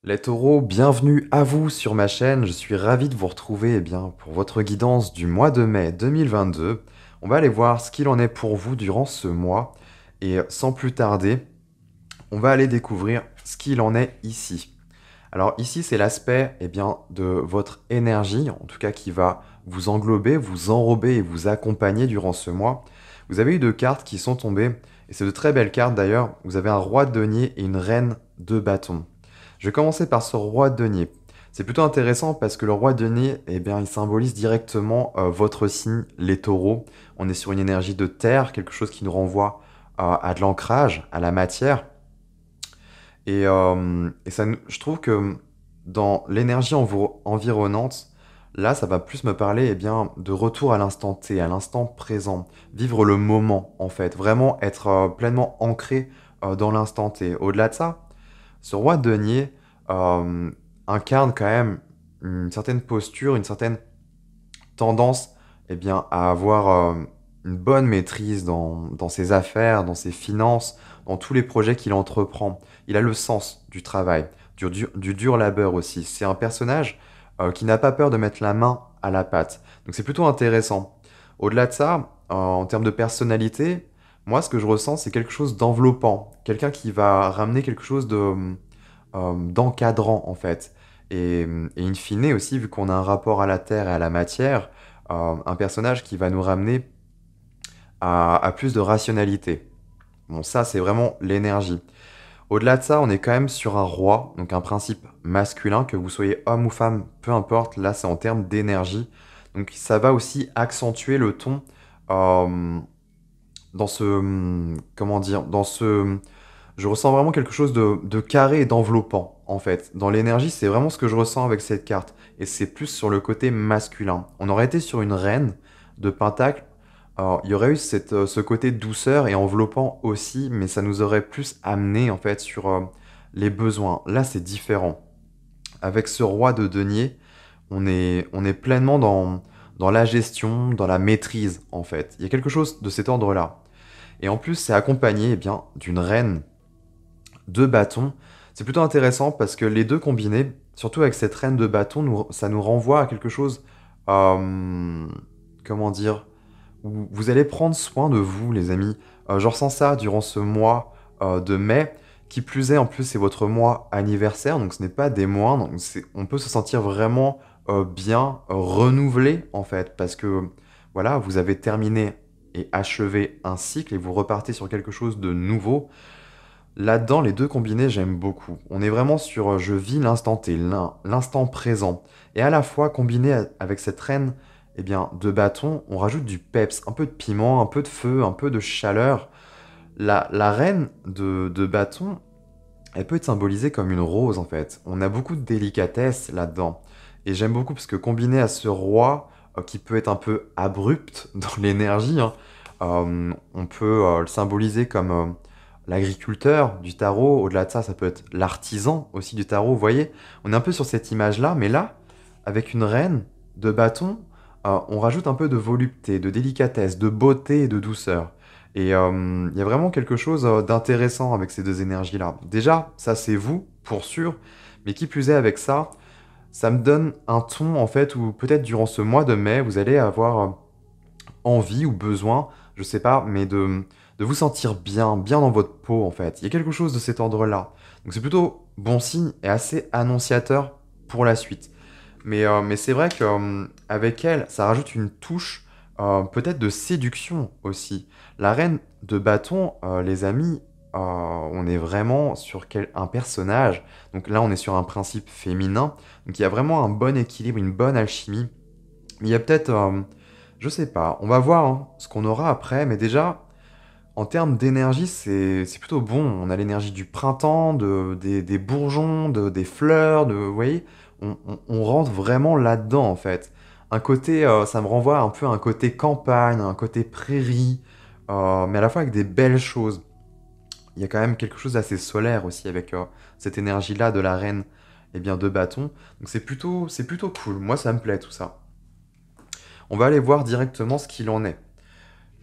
Les taureaux, bienvenue à vous sur ma chaîne. Je suis ravi de vous retrouver pour votre guidance du mois de mai 2022. On va aller voir ce qu'il en est pour vous durant ce mois. Et sans plus tarder, on va aller découvrir ce qu'il en est ici. Alors ici, c'est l'aspect de votre énergie, en tout cas qui va vous englober, vous enrober et vous accompagner durant ce mois. Vous avez eu deux cartes qui sont tombées, et c'est de très belles cartes d'ailleurs. Vous avez un roi de denier et une reine de bâton. Je vais commencer par ce roi de denier. C'est plutôt intéressant parce que le roi de denier, il symbolise directement votre signe, les taureaux. On est sur une énergie de terre, quelque chose qui nous renvoie à de l'ancrage, à la matière. Je trouve que dans l'énergie environnante, là, ça va plus me parler de retour à l'instant T, à l'instant présent. Vivre le moment, en fait. Vraiment être pleinement ancré dans l'instant T. Au-delà de ça, ce roi de denier incarne quand même une certaine posture, une certaine tendance à avoir une bonne maîtrise dans ses affaires, dans ses finances, dans tous les projets qu'il entreprend. Il a le sens du travail, du dur labeur aussi. C'est un personnage qui n'a pas peur de mettre la main à la pâte. Donc c'est plutôt intéressant. Au-delà de ça, en termes de personnalité, moi ce que je ressens c'est quelque chose d'enveloppant. Quelqu'un qui va ramener quelque chose d'encadrant en fait. Et in fine aussi, vu qu'on a un rapport à la terre et à la matière, un personnage qui va nous ramener à plus de rationalité. Bon, ça, c'est vraiment l'énergie. Au-delà de ça, on est quand même sur un roi, donc un principe masculin, que vous soyez homme ou femme, peu importe, là, c'est en termes d'énergie. Donc, ça va aussi accentuer le ton euh, dans comment dire, je ressens vraiment quelque chose de carré et d'enveloppant, en fait. Dans l'énergie, c'est vraiment ce que je ressens avec cette carte. Et c'est plus sur le côté masculin. On aurait été sur une reine de pentacle. Alors, il y aurait eu ce côté douceur et enveloppant aussi, mais ça nous aurait plus amené, en fait, sur les besoins. Là, c'est différent. Avec ce roi de denier, on est pleinement dans la gestion, dans la maîtrise, en fait. Il y a quelque chose de cet ordre-là. Et en plus, c'est accompagné d'une reine de bâton. C'est plutôt intéressant parce que les deux combinés, surtout avec cette reine de bâton, ça nous renvoie à quelque chose, euh, comment dire, où vous allez prendre soin de vous, les amis. Je ressens ça durant ce mois de mai. Qui plus est, en plus, c'est votre mois anniversaire, donc ce n'est pas des moindres. Donc on peut se sentir vraiment bien renouvelé, en fait, parce que voilà, vous avez terminé et achevé un cycle et vous repartez sur quelque chose de nouveau. Là-dedans, les deux combinés, j'aime beaucoup. On est vraiment sur je vis l'instant T, l'instant présent. Et à la fois, combiné avec cette reine de bâton, on rajoute du peps, un peu de piment, un peu de feu, un peu de chaleur. La reine de bâton, elle peut être symbolisée comme une rose en fait. On a beaucoup de délicatesse là-dedans. Et j'aime beaucoup parce que combiné à ce roi qui peut être un peu abrupt dans l'énergie, hein, on peut le symboliser comme l'agriculteur du tarot. Au-delà de ça, ça peut être l'artisan aussi du tarot. Vous voyez, on est un peu sur cette image-là, mais là, avec une reine de bâton, on rajoute un peu de volupté, de délicatesse, de beauté et de douceur. Et il y a vraiment quelque chose d'intéressant avec ces deux énergies-là. Déjà, ça c'est vous, pour sûr, mais qui plus est avec ça, ça me donne un ton en fait où peut-être durant ce mois de mai, vous allez avoir envie ou besoin, je sais pas, mais de vous sentir bien, bien dans votre peau en fait. Il y a quelque chose de cet ordre-là. Donc c'est plutôt bon signe et assez annonciateur pour la suite. Mais c'est vrai qu'avec elle, ça rajoute une touche peut-être de séduction aussi. La reine de bâton, les amis, on est vraiment sur un personnage. Donc là, on est sur un principe féminin. Donc il y a vraiment un bon équilibre, une bonne alchimie. Il y a peut-être, je sais pas, on va voir hein, ce qu'on aura après. Mais déjà, en termes d'énergie, c'est plutôt bon. On a l'énergie du printemps, des bourgeons, des fleurs, vous voyez, on rentre vraiment là-dedans en fait. Un côté, ça me renvoie un peu à un côté campagne, un côté prairie, mais à la fois avec des belles choses. Il y a quand même quelque chose d'assez solaire aussi avec cette énergie-là de la reine eh bien, de bâton. Donc c'est plutôt cool. Moi, ça me plaît tout ça. On va aller voir directement ce qu'il en est.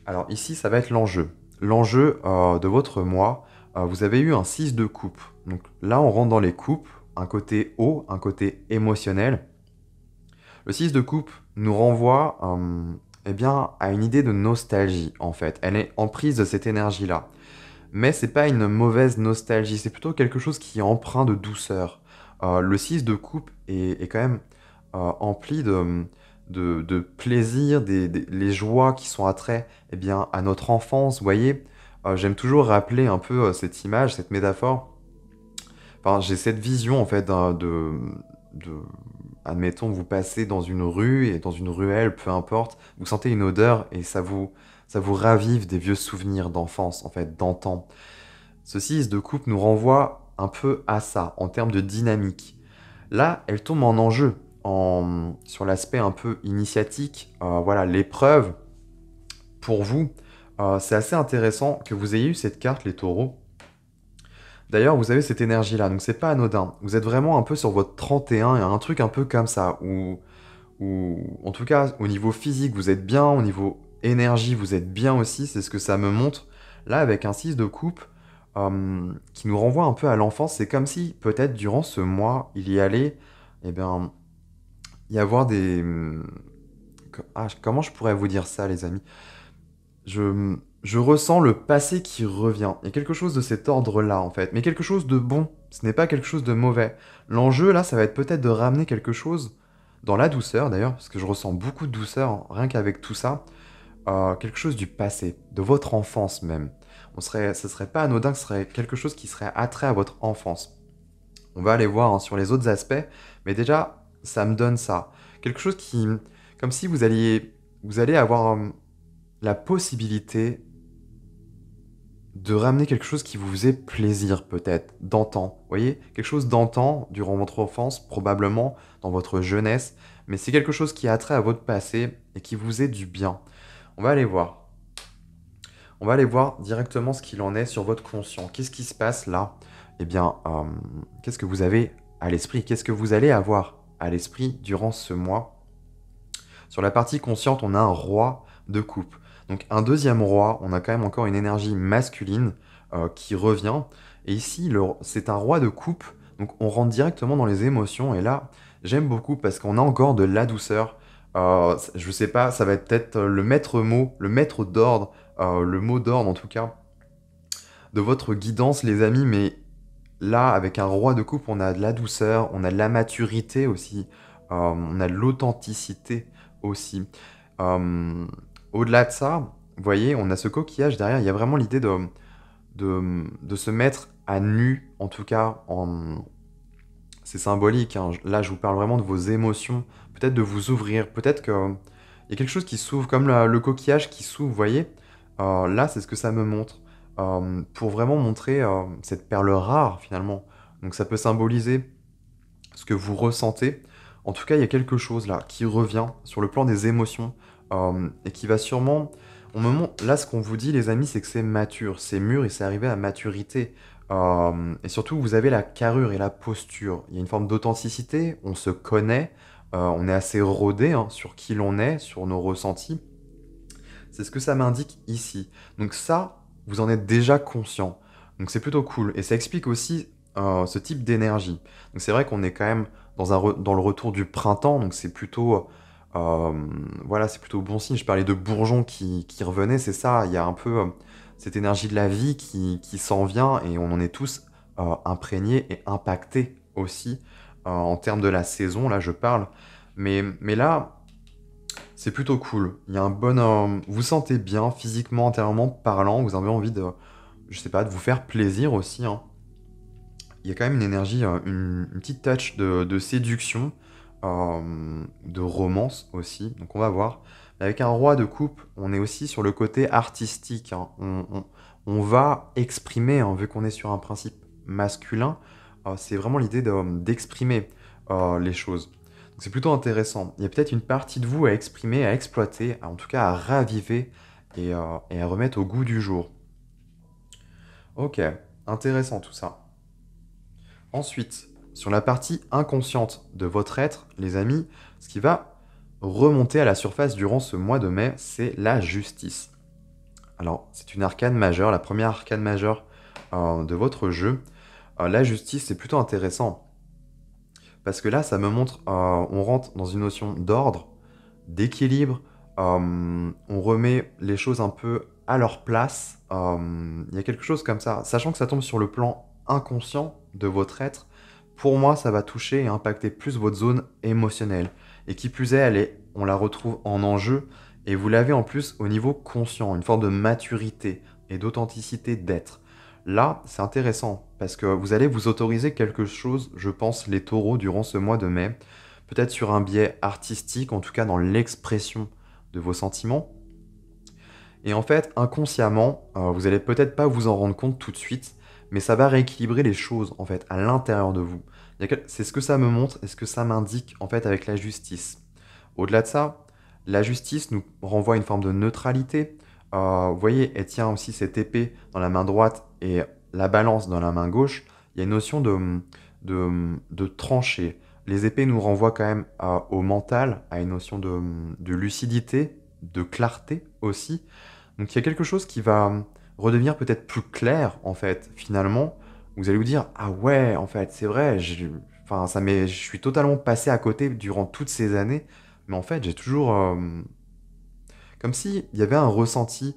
Alors ici, ça va être l'enjeu. L'enjeu de votre mois, vous avez eu un 6 de coupe. Donc là, on rentre dans les coupes, un côté haut, un côté émotionnel. Le 6 de coupe nous renvoie eh bien, à une idée de nostalgie, en fait. Elle est emprise de cette énergie-là. Mais c'est pas une mauvaise nostalgie, c'est plutôt quelque chose qui est empreint de douceur. Le 6 de coupe est quand même empli de plaisir, les joies qui sont attraits eh bien, à notre enfance. Vous voyez, j'aime toujours rappeler un peu cette image, cette métaphore. Enfin, j'ai cette vision en fait de- admettons, vous passez dans une rue et dans une ruelle, peu importe, vous sentez une odeur et ça vous ravive des vieux souvenirs d'enfance, en fait, d'antan. Ce 6 de coupe nous renvoie un peu à ça, en termes de dynamique. Là, elle tombe en enjeu, sur l'aspect un peu initiatique, voilà, l'épreuve, pour vous. C'est assez intéressant que vous ayez eu cette carte, les taureaux. D'ailleurs, vous avez cette énergie-là, donc c'est pas anodin. Vous êtes vraiment un peu sur votre 31, et un truc un peu comme ça, où en tout cas, au niveau physique, vous êtes bien, au niveau énergie, vous êtes bien aussi, c'est ce que ça me montre. Là, avec un 6 de coupe, qui nous renvoie un peu à l'enfance, c'est comme si, peut-être, durant ce mois, il y allait, eh bien, y avoir des... comment je pourrais vous dire ça, les amis? Je ressens le passé qui revient. Il y a quelque chose de cet ordre-là, en fait. Mais quelque chose de bon. Ce n'est pas quelque chose de mauvais. L'enjeu, là, ça va être peut-être de ramener quelque chose dans la douceur, d'ailleurs, parce que je ressens beaucoup de douceur, hein, rien qu'avec tout ça. Quelque chose du passé, de votre enfance même. Ce serait pas anodin que ce serait quelque chose qui serait attrait à votre enfance. On va aller voir hein, sur les autres aspects, mais déjà, ça me donne ça. Quelque chose qui... Comme si vous allez avoir la possibilité de ramener quelque chose qui vous faisait plaisir peut-être, d'antan. Vous voyez? Quelque chose d'antan durant votre enfance, probablement dans votre jeunesse, mais c'est quelque chose qui a trait à votre passé et qui vous est du bien. On va aller voir. On va aller voir directement ce qu'il en est sur votre conscient. Qu'est-ce qui se passe là? Eh bien, qu'est-ce que vous avez à l'esprit? Qu'est-ce que vous allez avoir à l'esprit durant ce mois? Sur la partie consciente, on a un roi de coupe. Donc un deuxième roi, on a quand même encore une énergie masculine qui revient. Et ici, c'est un roi de coupe. Donc on rentre directement dans les émotions. Et là, j'aime beaucoup parce qu'on a encore de la douceur. Je sais pas, ça va être peut-être le maître mot, le maître d'ordre, le mot d'ordre en tout cas, de votre guidance, les amis. Mais là, avec un roi de coupe, on a de la douceur, on a de la maturité aussi, on a de l'authenticité aussi. Euh, Au-delà de ça, vous voyez, on a ce coquillage derrière, il y a vraiment l'idée de se mettre à nu, en tout cas, c'est symbolique, hein. Là, je vous parle vraiment de vos émotions, peut-être de vous ouvrir, peut-être qu'il y a quelque chose qui s'ouvre, comme le coquillage qui s'ouvre, vous voyez. Là, c'est ce que ça me montre, pour vraiment montrer cette perle rare, finalement. Donc ça peut symboliser ce que vous ressentez. En tout cas, il y a quelque chose là qui revient sur le plan des émotions et qui va sûrement... Là, ce qu'on vous dit, les amis, c'est que c'est mature, c'est mûr et c'est arrivé à maturité. Et surtout, vous avez la carrure et la posture. Il y a une forme d'authenticité, on se connaît, on est assez rodé hein, sur qui l'on est, sur nos ressentis. C'est ce que ça m'indique ici. Donc ça, vous en êtes déjà conscient. Donc c'est plutôt cool. Et ça explique aussi ce type d'énergie. Donc c'est vrai qu'on est quand même dans le retour du printemps, donc c'est plutôt... voilà, c'est plutôt bon signe. Je parlais de bourgeons qui revenaient, c'est ça. Il y a un peu cette énergie de la vie qui s'en vient et on en est tous imprégnés et impactés aussi en termes de la saison, là je parle. Mais là, c'est plutôt cool. Il y a un bon. Vous sentez bien physiquement, intérieurement parlant. Vous avez envie de, je sais pas, de vous faire plaisir aussi, hein. Il y a quand même une énergie, une petite touch de séduction, de romance aussi. Donc on va voir. Mais avec un roi de coupe, on est aussi sur le côté artistique, hein. On va exprimer, hein, vu qu'on est sur un principe masculin. C'est vraiment l'idée d'exprimer les choses. Donc c'est plutôt intéressant. Il y a peut-être une partie de vous à exprimer, à exploiter, en tout cas à raviver et à remettre au goût du jour. Ok, intéressant tout ça. Ensuite, sur la partie inconsciente de votre être, les amis, ce qui va remonter à la surface durant ce mois de mai, c'est la justice. Alors, c'est une arcane majeure, la première arcane majeure de votre jeu. La justice, c'est plutôt intéressant. Parce que là, ça me montre, on rentre dans une notion d'ordre, d'équilibre, on remet les choses un peu à leur place. Il y a quelque chose comme ça. Sachant que ça tombe sur le plan inconscient de votre être, pour moi, ça va toucher et impacter plus votre zone émotionnelle. Et qui plus est, on la retrouve en enjeu, et vous l'avez en plus au niveau conscient, une forme de maturité et d'authenticité d'être. Là, c'est intéressant parce que vous allez vous autoriser quelque chose, je pense, les taureaux, durant ce mois de mai. Peut-être sur un biais artistique, en tout cas dans l'expression de vos sentiments. Et en fait, inconsciemment, vous allez peut-être pas vous en rendre compte tout de suite, mais ça va rééquilibrer les choses, en fait, à l'intérieur de vous. C'est ce que ça me montre et ce que ça m'indique, en fait, avec la justice. Au-delà de ça, la justice nous renvoie à une forme de neutralité. Vous voyez, elle tient aussi cette épée dans la main droite et la balance dans la main gauche. Il y a une notion de trancher. Les épées nous renvoient quand même au mental, à une notion de lucidité, de clarté aussi. Donc il y a quelque chose qui va redevenir peut-être plus clair, en fait, finalement. Vous allez vous dire, ah ouais, en fait, c'est vrai, enfin, je suis totalement passé à côté durant toutes ces années, mais en fait, j'ai toujours, comme si il y avait un ressenti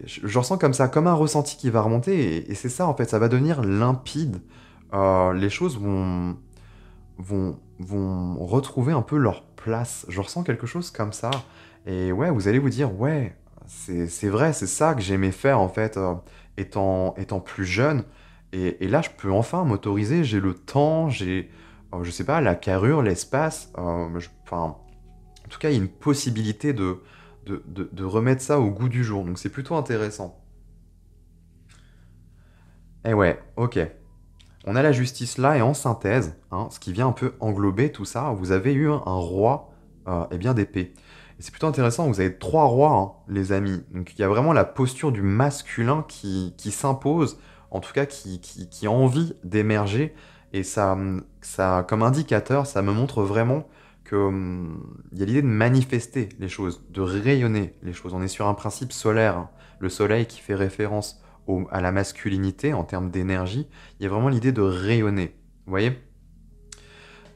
je ressens comme ça, comme un ressenti qui va remonter, et c'est ça, en fait, ça va devenir limpide. Les choses vont retrouver un peu leur place. Je ressens quelque chose comme ça. Et ouais, vous allez vous dire, ouais, c'est vrai, c'est ça que j'aimais faire, en fait, étant plus jeune. Et là, je peux enfin m'autoriser, j'ai le temps, j'ai, je sais pas, la carrure, l'espace. Enfin, en tout cas, il y a une possibilité de remettre ça au goût du jour. Donc c'est plutôt intéressant. Et ouais, ok. On a la justice là, et en synthèse, hein, ce qui vient un peu englober tout ça, vous avez eu un roi et bien d'épée. Et c'est plutôt intéressant, vous avez trois rois, hein, les amis. Donc il y a vraiment la posture du masculin qui s'impose, en tout cas qui a envie d'émerger. Et ça, comme indicateur, ça me montre vraiment que, il y a l'idée de manifester les choses, de rayonner les choses. On est sur un principe solaire, hein. Le soleil qui fait référence à la masculinité en termes d'énergie, il y a vraiment l'idée de rayonner. Vous voyez?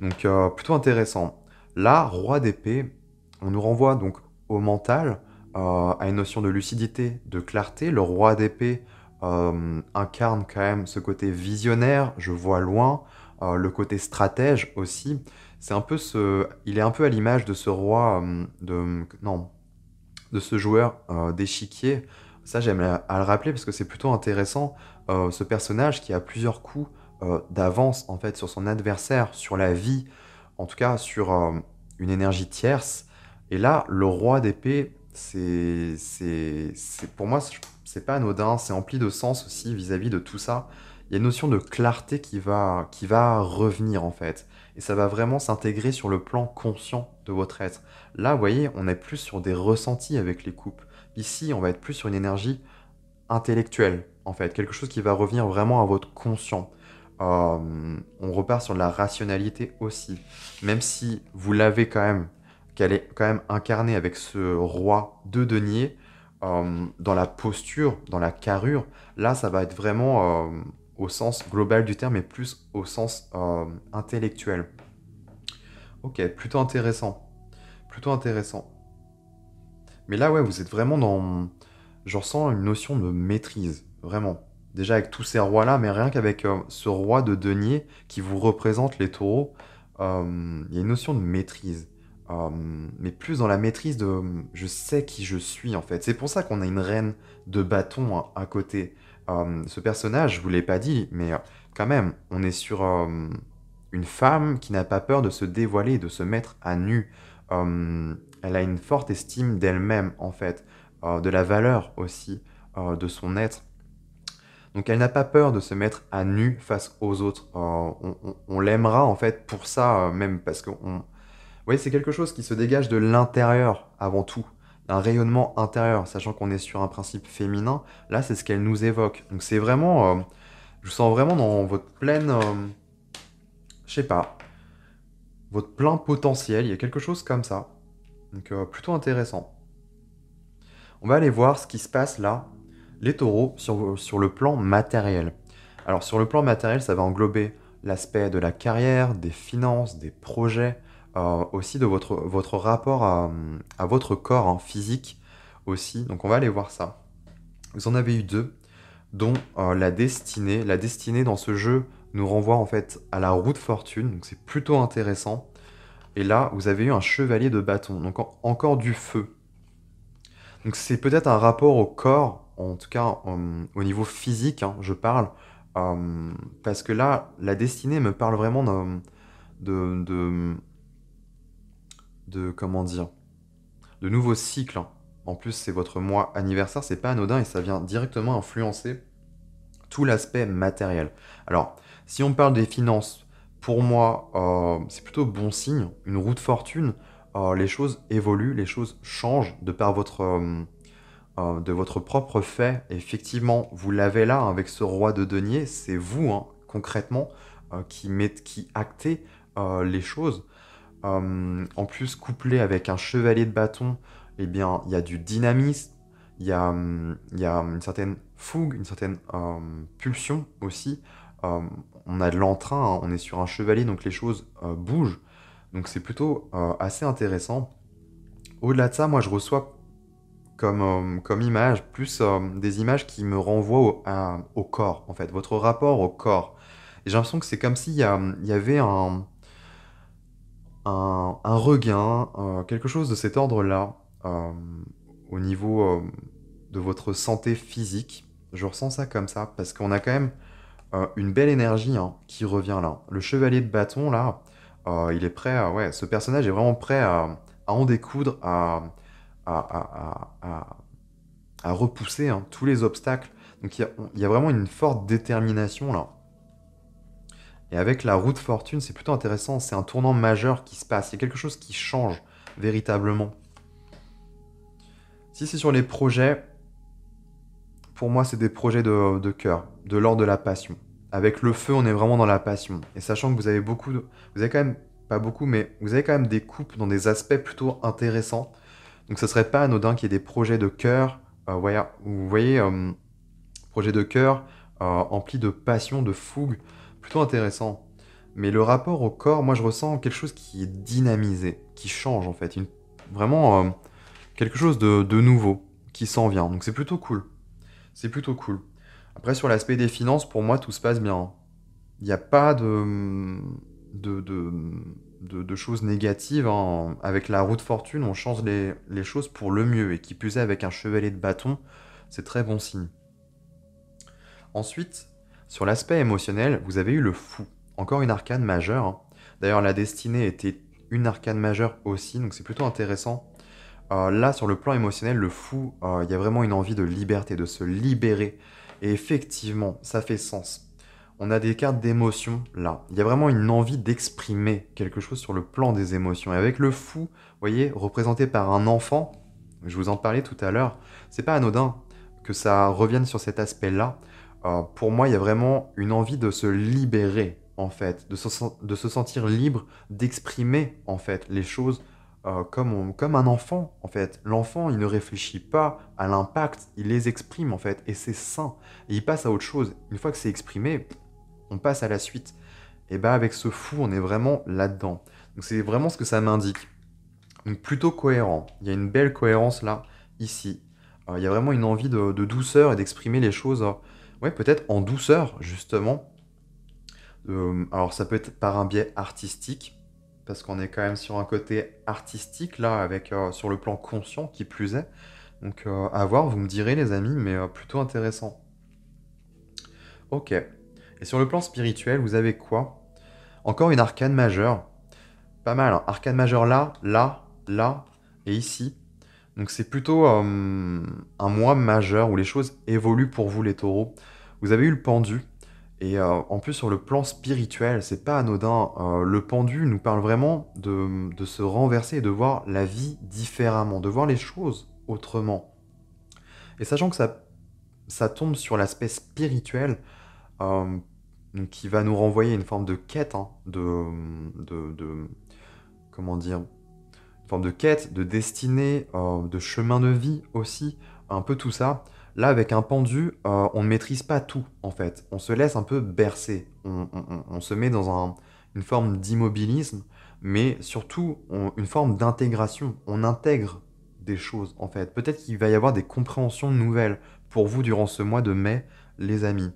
Donc plutôt intéressant. Là, roi d'épée, on nous renvoie donc au mental, à une notion de lucidité, de clarté. Le roi d'épée incarne quand même ce côté visionnaire, je vois loin, le côté stratège aussi. Il est un peu à l'image de ce roi, non, de ce joueur d'échiquier. Ça, j'aime à le rappeler parce que c'est plutôt intéressant. Ce personnage qui a plusieurs coups d'avance, en fait, sur son adversaire, sur la vie, en tout cas sur une énergie tierce. Et là, le roi d'épée, pour moi, c'est pas anodin, c'est empli de sens aussi vis-à-vis de tout ça. Il y a une notion de clarté qui va revenir, en fait. Et ça va vraiment s'intégrer sur le plan conscient de votre être. Là, vous voyez, on est plus sur des ressentis avec les coupes. Ici, on va être plus sur une énergie intellectuelle, en fait. Quelque chose qui va revenir vraiment à votre conscient. On repart sur de la rationalité aussi. Même si vous l'avez quand même, qu'elle est quand même incarnée avec ce roi de denier, dans la posture, dans la carrure, là, ça va être vraiment au sens global du terme, et plus au sens intellectuel. Ok, plutôt intéressant. Plutôt intéressant. Mais là, ouais, vous êtes vraiment dans... Je ressens une notion de maîtrise, vraiment. Déjà avec tous ces rois-là, mais rien qu'avec ce roi de denier qui vous représente, les taureaux, il y a une notion de maîtrise. Euh, mais plus dans la maîtrise de... Je sais qui je suis, en fait. C'est pour ça qu'on a une reine de bâton, hein, à côté. Ce personnage, je vous l'ai pas dit, mais quand même, on est sur une femme qui n'a pas peur de se dévoiler, de se mettre à nu. Elle a une forte estime d'elle-même, en fait, de la valeur aussi de son être. Donc elle n'a pas peur de se mettre à nu face aux autres. On l'aimera, en fait, pour ça, même parce que vous voyez, c'est quelque chose qui se dégage de l'intérieur avant tout, un rayonnement intérieur, sachant qu'on est sur un principe féminin. Là, c'est ce qu'elle nous évoque. Donc c'est vraiment, je vous sens vraiment dans votre pleine je sais pas, votre plein potentiel, il y a quelque chose comme ça. Donc plutôt intéressant. On va aller voir ce qui se passe là, les taureaux, sur le plan matériel. Alors sur le plan matériel, ça va englober l'aspect de la carrière, des finances, des projets, aussi de votre rapport à votre corps hein, physique aussi. Donc on va aller voir ça. Vous en avez eu deux, dont la destinée. La destinée dans ce jeu nous renvoie en fait à la roue de fortune, donc c'est plutôt intéressant. Et là, vous avez eu un chevalier de bâton, donc encore du feu. Donc c'est peut-être un rapport au corps, en tout cas au niveau physique, hein, je parle, parce que là, la destinée me parle vraiment de, de, comment dire, de nouveaux cycles, hein. En plus, c'est votre mois anniversaire, c'est pas anodin et ça vient directement influencer tout l'aspect matériel. Alors, si on parle des finances, pour moi, c'est plutôt bon signe, une roue de fortune, les choses évoluent, les choses changent de votre propre fait. Effectivement, vous l'avez là hein, avec ce roi de denier, c'est vous, hein, concrètement, qui actez les choses. En plus, couplé avec un chevalier de bâton, eh bien, il y a du dynamisme, il y a une certaine fougue, une certaine pulsion aussi. Euh, on a de l'entrain, hein, on est sur un chevalier, donc les choses bougent. Donc c'est plutôt assez intéressant. Au-delà de ça, moi je reçois comme image, plus des images qui me renvoient au corps, en fait, votre rapport au corps. Et j'ai l'impression que c'est comme il y avait un regain, quelque chose de cet ordre-là, au niveau de votre santé physique. Je ressens ça comme ça, parce qu'on a quand même une belle énergie hein, qui revient là. Le chevalier de bâton, là, il est prêt à... Ouais, ce personnage est vraiment prêt à en découdre, à, à- à- à- à repousser hein, tous les obstacles. Donc il y a vraiment une forte détermination là. Et avec la roue de fortune, c'est plutôt intéressant. C'est un tournant majeur qui se passe. Il y a quelque chose qui change véritablement. Si c'est sur les projets, pour moi, c'est des projets de cœur, de l'ordre de la passion. Avec le feu, on est vraiment dans la passion. Et sachant que vous avez vous avez quand même, pas beaucoup, mais vous avez quand même des coupes dans des aspects plutôt intéressants. Donc ce serait pas anodin qu'il y ait des projets de cœur, vous voyez, projets de cœur emplis de passion, de fougue, plutôt intéressant. Mais le rapport au corps, moi je ressens quelque chose qui est dynamisé, qui change en fait, vraiment quelque chose de nouveau qui s'en vient. Donc c'est plutôt cool. C'est plutôt cool. Après, sur l'aspect des finances, pour moi, tout se passe bien. Il n'y a pas de, de, de choses négatives, hein. Avec la roue de fortune, on change les choses pour le mieux. Et qui plus est, avec un chevalet de bâton, c'est très bon signe. Ensuite, sur l'aspect émotionnel, vous avez eu le fou. Encore une arcane majeure, hein. D'ailleurs, la destinée était une arcane majeure aussi, donc c'est plutôt intéressant. Là, sur le plan émotionnel, le fou, il y a vraiment une envie de liberté, de se libérer. Et effectivement, ça fait sens. On a des cartes d'émotions là. Il y a vraiment une envie d'exprimer quelque chose sur le plan des émotions. Et avec le fou, vous voyez, représenté par un enfant, je vous en parlais tout à l'heure, c'est pas anodin que ça revienne sur cet aspect-là. Pour moi, il y a vraiment une envie de se libérer, en fait, de se sentir libre, d'exprimer, en fait, les choses comme un enfant, en fait. L'enfant, il ne réfléchit pas à l'impact, il les exprime, en fait, et c'est sain. Et il passe à autre chose. Une fois que c'est exprimé, on passe à la suite. Et bah avec ce fou, on est vraiment là-dedans. Donc c'est vraiment ce que ça m'indique. Donc plutôt cohérent. Il y a une belle cohérence là, ici. Il y a vraiment une envie de douceur et d'exprimer les choses, ouais, peut-être en douceur, justement. Alors ça peut être par un biais artistique, parce qu'on est quand même sur un côté artistique là, avec sur le plan conscient qui plus est. Donc à voir, vous me direz les amis, mais plutôt intéressant. Ok. Et sur le plan spirituel, vous avez quoi? Encore une arcane majeure. Pas mal, hein. Arcane majeure là, là, là et ici. Donc c'est plutôt un mois majeur où les choses évoluent pour vous les taureaux. Vous avez eu le pendu. Et en plus sur le plan spirituel, c'est pas anodin. Le pendu nous parle vraiment de se renverser et de voir la vie différemment, de voir les choses autrement. Et sachant que ça tombe sur l'aspect spirituel, euh, donc qui va nous renvoyer une forme de quête, hein, comment dire, une forme de quête, de destinée, de chemin de vie aussi, un peu tout ça. Là, avec un pendu, on ne maîtrise pas tout, en fait. On se laisse un peu bercer. On se met dans une forme d'immobilisme, mais surtout une forme d'intégration. On intègre des choses, en fait. Peut-être qu'il va y avoir des compréhensions nouvelles pour vous durant ce mois de mai, les amis.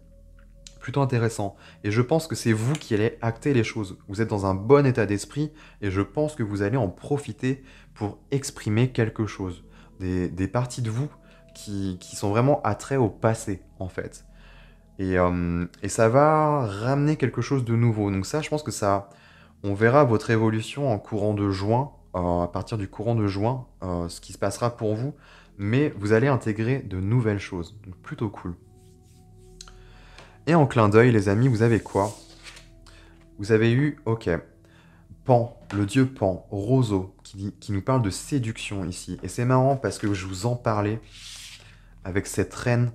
Plutôt intéressant. Et je pense que c'est vous qui allez acter les choses. Vous êtes dans un bon état d'esprit et je pense que vous allez en profiter pour exprimer quelque chose. Des parties de vous qui sont vraiment attraits au passé, en fait. Et ça va ramener quelque chose de nouveau. Donc ça, je pense que ça, on verra votre évolution en courant de juin, à partir du courant de juin, ce qui se passera pour vous. Mais vous allez intégrer de nouvelles choses. Donc plutôt cool. Et en clin d'œil, les amis, vous avez quoi? Vous avez eu, ok, Pan, le dieu Pan, Roseau, qui nous parle de séduction ici. Et c'est marrant parce que je vous en parlais avec cette reine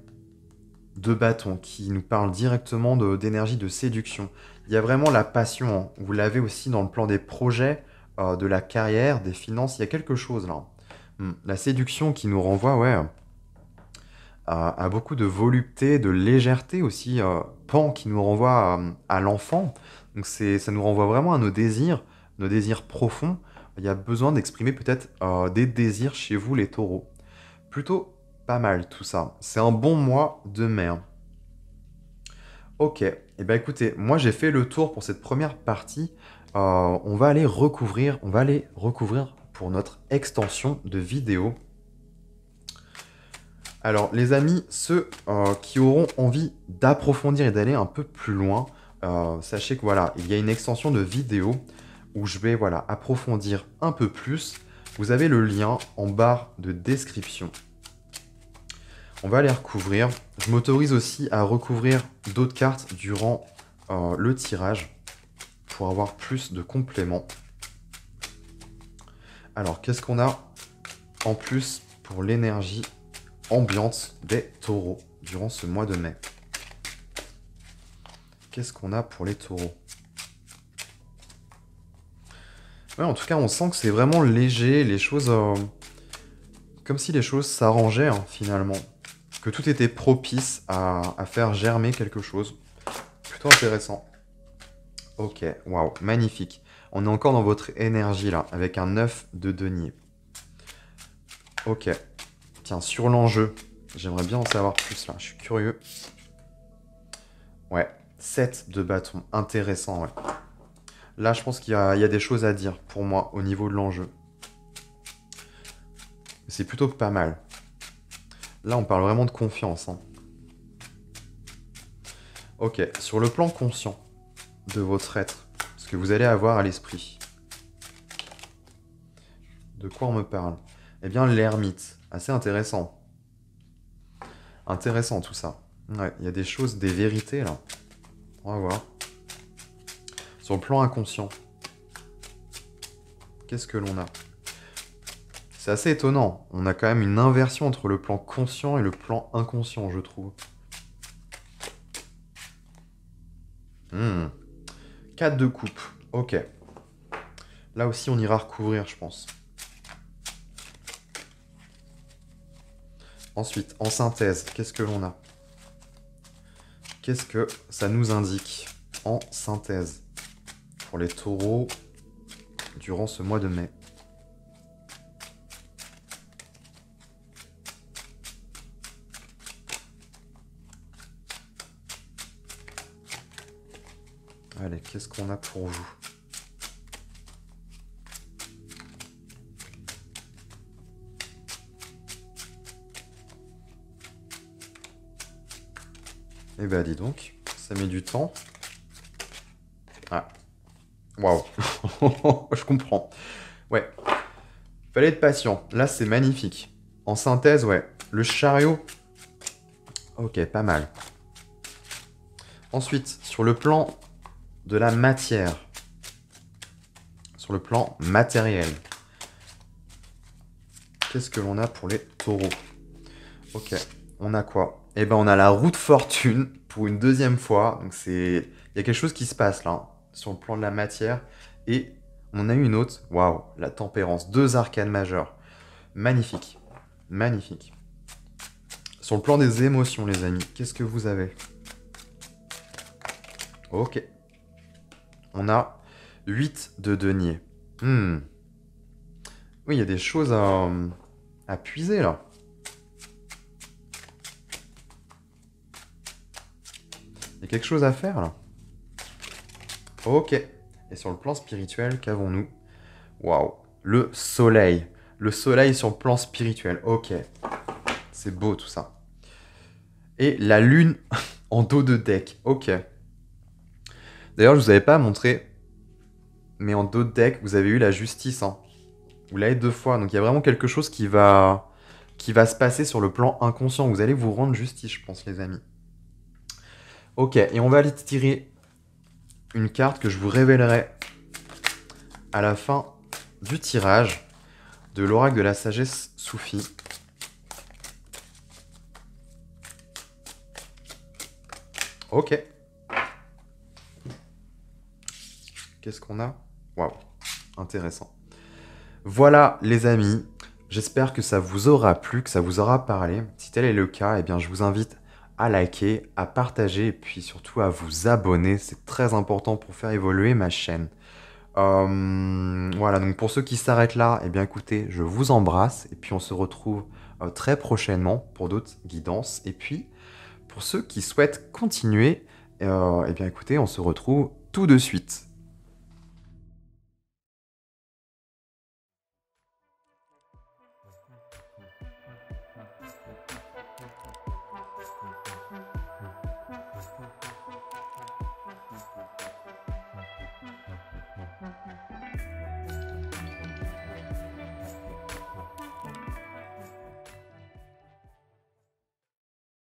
de bâton qui nous parle directement d'énergie de séduction. Il y a vraiment la passion, hein. Vous l'avez aussi dans le plan des projets, de la carrière, des finances. Il y a quelque chose là. La séduction qui nous renvoie, ouais, à beaucoup de volupté, de légèreté aussi. Pan qui nous renvoie à l'enfant. Donc ça nous renvoie vraiment à nos désirs profonds. Il y a besoin d'exprimer peut-être des désirs chez vous, les taureaux. Plutôt pas mal tout ça. C'est un bon mois de mai, hein. Ok, et ben écoutez, moi j'ai fait le tour pour cette première partie. On va aller recouvrir pour notre extension de vidéo. Alors, les amis, ceux qui auront envie d'approfondir et d'aller un peu plus loin, sachez que voilà, il y a une extension de vidéo où je vais voilà, approfondir un peu plus. Vous avez le lien en barre de description. On va les recouvrir. Je m'autorise aussi à recouvrir d'autres cartes durant le tirage pour avoir plus de compléments. Alors, qu'est-ce qu'on a en plus pour l'énergie ambiante des taureaux durant ce mois de mai? Qu'est-ce qu'on a pour les taureaux? Ouais, en tout cas, on sent que c'est vraiment léger, les choses... comme si les choses s'arrangeaient, hein, finalement. Que tout était propice à faire germer quelque chose. Plutôt intéressant. Ok, waouh, magnifique. On est encore dans votre énergie, là, avec un 9 de denier. Ok. Tiens, sur l'enjeu, j'aimerais bien en savoir plus, là. Je suis curieux. Ouais, 7 de bâton. Intéressant, ouais. Là, je pense qu'il y a des choses à dire, pour moi, au niveau de l'enjeu. C'est plutôt pas mal. Là, on parle vraiment de confiance, hein. Ok, sur le plan conscient de votre être, ce que vous allez avoir à l'esprit. De quoi on me parle? Eh bien, l'ermite. Assez intéressant. Intéressant, tout ça. Ouais, il y a des choses, des vérités, là. On va voir. Sur le plan inconscient, qu'est-ce que l'on a? C'est assez étonnant. On a quand même une inversion entre le plan conscient et le plan inconscient, je trouve. 4 de coupe. Ok. Là aussi, on ira recouvrir, je pense. Ensuite, en synthèse, qu'est-ce que l'on a? Qu'est-ce que ça nous indique en synthèse pour les taureaux durant ce mois de mai? Allez, qu'est-ce qu'on a pour vous? Eh ben, dis donc, ça met du temps. Ah, waouh, je comprends. Ouais, fallait être patient. Là, c'est magnifique. En synthèse, ouais, le chariot. Ok, pas mal. Ensuite, sur le plan de la matière, sur le plan matériel, qu'est-ce que l'on a pour les taureaux? Ok, On a quoi? Eh ben, on a la roue de fortune pour une deuxième fois. Donc, c'est... Il y a quelque chose qui se passe là, hein, sur le plan de la matière. Et on en a eu une autre. Waouh, la tempérance. Deux arcanes majeures. Magnifique. Magnifique. Sur le plan des émotions, les amis, qu'est-ce que vous avez? Ok. On a 8 de denier. Hmm. Oui, il y a des choses à puiser là. Il y a quelque chose à faire là. Ok. Et sur le plan spirituel, qu'avons-nous? Waouh. Le soleil. Le soleil sur le plan spirituel. Ok. C'est beau tout ça. Et la lune en dos de deck. Ok. D'ailleurs, je vous avais pas montré, mais en dos de deck, vous avez eu la justice. Hein. Vous l'avez 2 fois. Donc il y a vraiment quelque chose qui va se passer sur le plan inconscient. Vous allez vous rendre justice, je pense, les amis. Ok. Et on va aller tirer une carte que je vous révélerai à la fin du tirage de l'oracle de la sagesse soufie. Ok. Qu'est-ce qu'on a? Waouh, intéressant. Voilà les amis, j'espère que ça vous aura plu, que ça vous aura parlé. Si tel est le cas, eh bien, je vous invite à liker, à partager et puis surtout à vous abonner. C'est très important pour faire évoluer ma chaîne. Voilà, donc pour ceux qui s'arrêtent là, eh bien écoutez, je vous embrasse et puis on se retrouve très prochainement pour d'autres guidances. Et puis, pour ceux qui souhaitent continuer, eh bien écoutez, on se retrouve tout de suite.